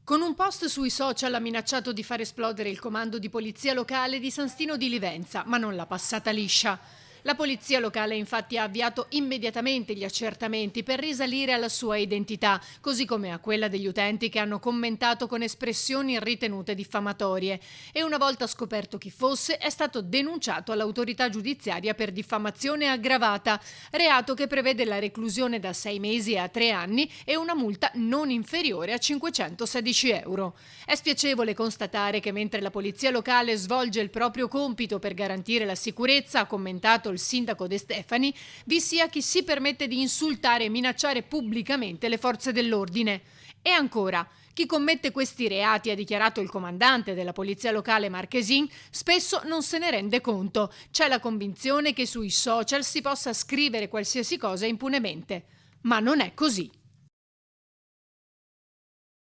Con un post sui social ha minacciato di far esplodere il comando di polizia locale di San Stino di Livenza, ma non l'ha passata liscia. La polizia locale infatti ha avviato immediatamente gli accertamenti per risalire alla sua identità, così come a quella degli utenti che hanno commentato con espressioni ritenute diffamatorie. E una volta scoperto chi fosse, è stato denunciato all'autorità giudiziaria per diffamazione aggravata, reato che prevede la reclusione da 6 mesi a 3 anni e una multa non inferiore a 516 euro. È spiacevole constatare che mentre la polizia locale svolge il proprio compito per garantire la sicurezza, ha commentato il sindaco De Stefani, vi sia chi si permette di insultare e minacciare pubblicamente le forze dell'ordine. E ancora, chi commette questi reati, ha dichiarato il comandante della polizia locale Marchesin, spesso non se ne rende conto. C'è la convinzione che sui social si possa scrivere qualsiasi cosa impunemente. Ma non è così.